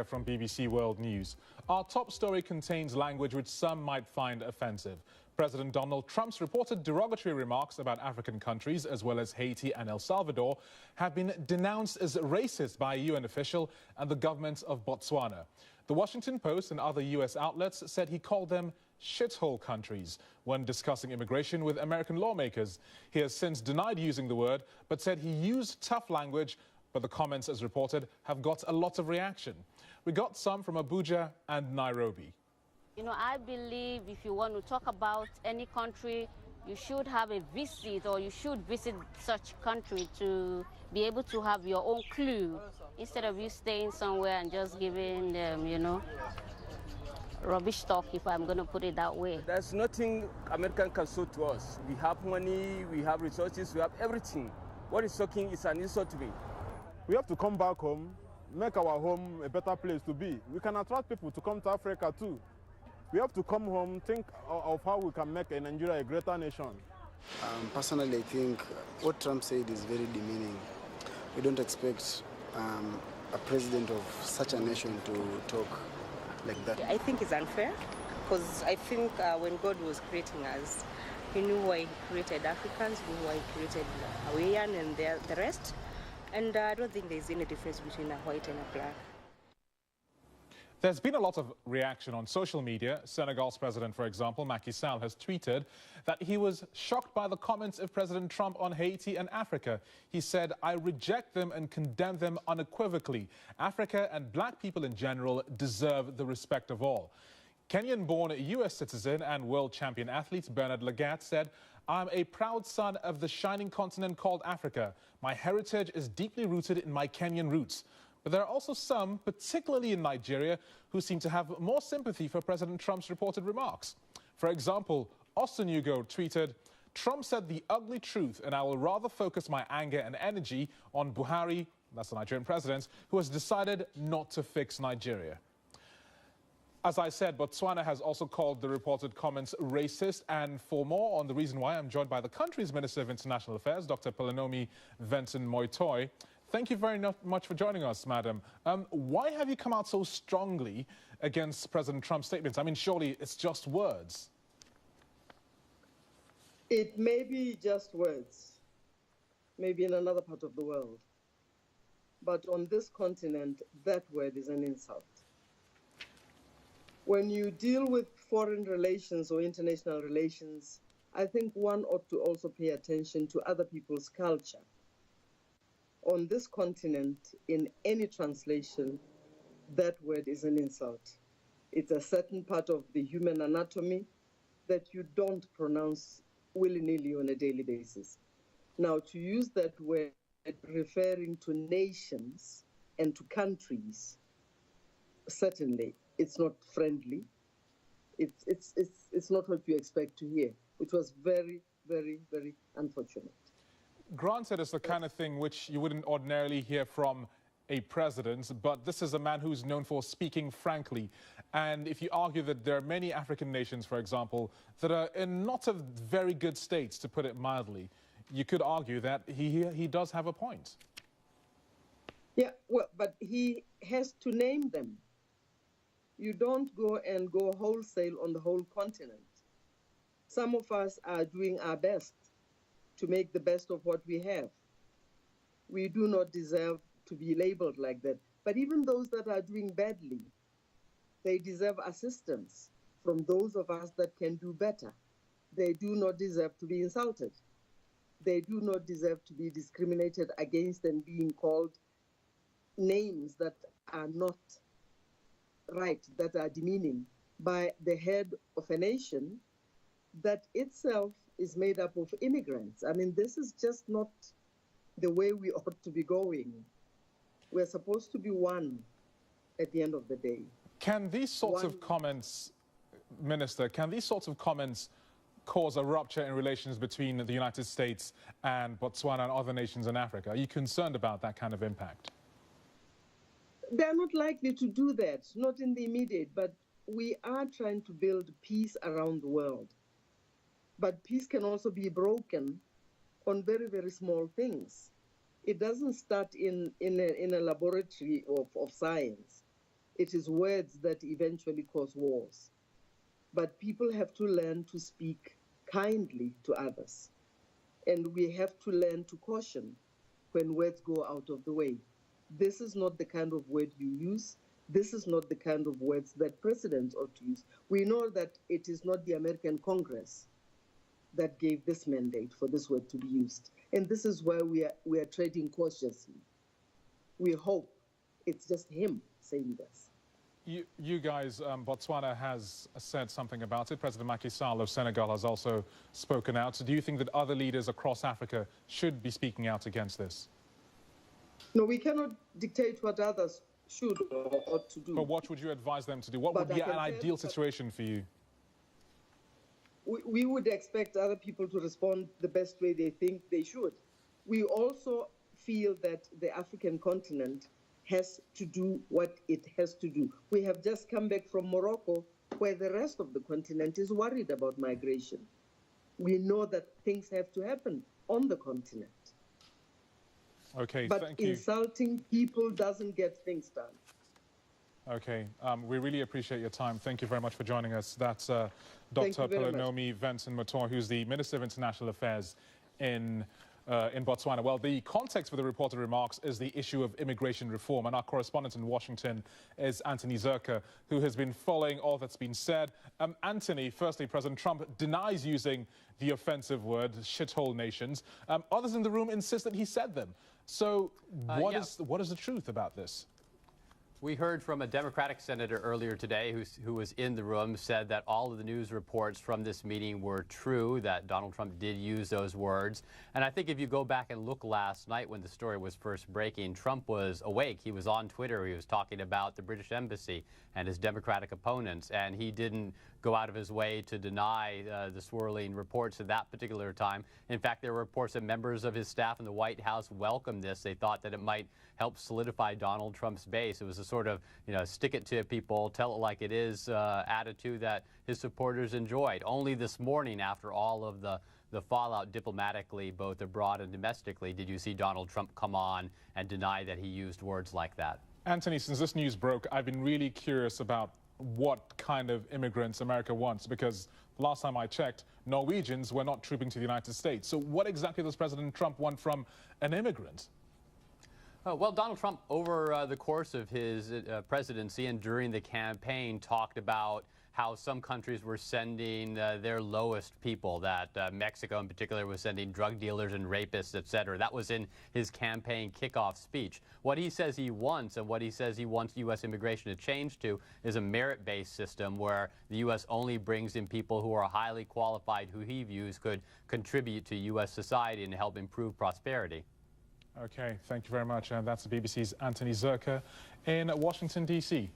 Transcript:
From BBC World News. Our top story contains language which some might find offensive. President Donald Trump's reported derogatory remarks about African countries, as well as Haiti and El Salvador, have been denounced as racist by a UN official and the government of Botswana. The Washington Post and other U.S. outlets said he called them shithole countries when discussing immigration with American lawmakers. He has since denied using the word, but said he used tough language, but the comments, as reported, have got a lot of reaction. We got some from Abuja and Nairobi. You know, I believe if you want to talk about any country, you should have a visit, or you should visit such country to be able to have your own clue, instead of you staying somewhere and just giving them, you know, rubbish talk, if I'm going to put it that way. There's nothing American can show to us. We have money, we have resources, we have everything. What is shocking is an insult to me. We have to come back home, make our home a better place to be. We can attract people to come to Africa too. We have to come home, think of how we can make Nigeria a greater nation. Personally, I think what Trump said is very demeaning. We don't expect a president of such a nation to talk like that. I think it's unfair, because I think when God was creating us, he knew why he created Africans, he knew why he created Hawaiian and the rest. And I don't think there's any difference between a white and a black. There's been a lot of reaction on social media. Senegal's president, for example, Macky Sall, has tweeted that he was shocked by the comments of President Trump on Haiti and Africa. He said, "I reject them and condemn them unequivocally. Africa and black people in general deserve the respect of all." Kenyan-born U.S. citizen and world champion athlete Bernard Lagat said, "I'm a proud son of the shining continent called Africa. My heritage is deeply rooted in my Kenyan roots." But there are also some, particularly in Nigeria, who seem to have more sympathy for President Trump's reported remarks. For example, Austin Hugo tweeted, "Trump said the ugly truth, and I will rather focus my anger and energy on Buhari," that's the Nigerian president, "who has decided not to fix Nigeria." As I said, Botswana has also called the reported comments racist, and for more on the reason why, I'm joined by the country's Minister of International Affairs, Dr. Pelanomi Vincent Moitoi. Thank you very much for joining us, madam. Why have you come out so strongly against President Trump's statements? I mean, surely it's just words. It may be just words, maybe in another part of the world. But on this continent, that word is an insult. When you deal with foreign relations or international relations, I think one ought to also pay attention to other people's culture. On this continent, in any translation, that word is an insult. It's a certain part of the human anatomy that you don't pronounce willy-nilly on a daily basis. Now, to use that word referring to nations and to countries, certainly it's not friendly. It's not what you expect to hear, which was very, very, very unfortunate. Granted, it's the kind of thing which you wouldn't ordinarily hear from a president, but this is a man who's known for speaking frankly. And if you argue that there are many African nations, for example, that are in not a very good states, to put it mildly, you could argue that he does have a point. Yeah, well, but he has to name them. You don't go wholesale on the whole continent. Some of us are doing our best to make the best of what we have. We do not deserve to be labeled like that. But even those that are doing badly, they deserve assistance from those of us that can do better. They do not deserve to be insulted. They do not deserve to be discriminated against and being called names that are not right, that are demeaning by the head of a nation that itself is made up of immigrants. I mean, this is just not the way we ought to be going. We're supposed to be one at the end of the day. Can these sorts of comments, Minister, can these sorts of comments cause a rupture in relations between the United States and Botswana and other nations in Africa? Are you concerned about that kind of impact? They're not likely to do that, not in the immediate, but we are trying to build peace around the world. But peace can also be broken on very, very small things. It doesn't start in a laboratory of science. It is words that eventually cause wars. But people have to learn to speak kindly to others. And we have to learn to caution when words go out of the way. This is not the kind of word you use. This is not the kind of words that presidents ought to use. We know that it is not the American Congress that gave this mandate for this word to be used. And this is why we are treading cautiously. We hope it's just him saying this. You guys, Botswana has said something about it. President Macky Sall of Senegal has also spoken out. So do you think that other leaders across Africa should be speaking out against this? No, we cannot dictate what others should or ought to do. But what would you advise them to do? What would be an ideal situation for you? We would expect other people to respond the best way they think they should. We also feel that the African continent has to do what it has to do. We have just come back from Morocco, where the rest of the continent is worried about migration. We know that things have to happen on the continent. Okay, but thank you. Insulting people doesn't get things done. Okay, we really appreciate your time. Thank you very much for joining us. That's Dr. Pelonomi Vincent-Motor, who's the Minister of International Affairs in Botswana. Well, the context for the reported remarks is the issue of immigration reform, and our correspondent in Washington is Anthony Zerka, who has been following all that's been said. Anthony, firstly, President Trump denies using the offensive word, shithole nations. Others in the room insist that he said them. So what is the truth about this? We heard from a Democratic senator earlier today who was in the room, said that all of the news reports from this meeting were true, that Donald Trump did use those words. And I think if you go back and look last night when the story was first breaking, Trump was awake. He was on Twitter. He was talking about the British embassy and his Democratic opponents, and he didn't go out of his way to deny the swirling reports at that particular time. In fact, there were reports that members of his staff in the White House welcomed this. They thought that it might help solidify Donald Trump's base. It was a sort of, stick it to people, tell it like it is attitude that his supporters enjoyed. Only this morning, after all of the fallout diplomatically, both abroad and domestically, did you see Donald Trump come on and deny that he used words like that. Anthony, since this news broke, I've been really curious about what kind of immigrants America wants, because last time I checked, Norwegians were not trooping to the United States. So what exactly does President Trump want from an immigrant? Well, Donald Trump, over the course of his presidency and during the campaign, talked about how some countries were sending their lowest people, that Mexico in particular was sending drug dealers and rapists, etc. That was in his campaign kickoff speech. What he says he wants, and what he says he wants U.S. immigration to change to, is a merit-based system where the U.S. only brings in people who are highly qualified, who he views could contribute to U.S. society and help improve prosperity. Okay, thank you very much. And that's the BBC's Anthony Zerka in Washington, D.C.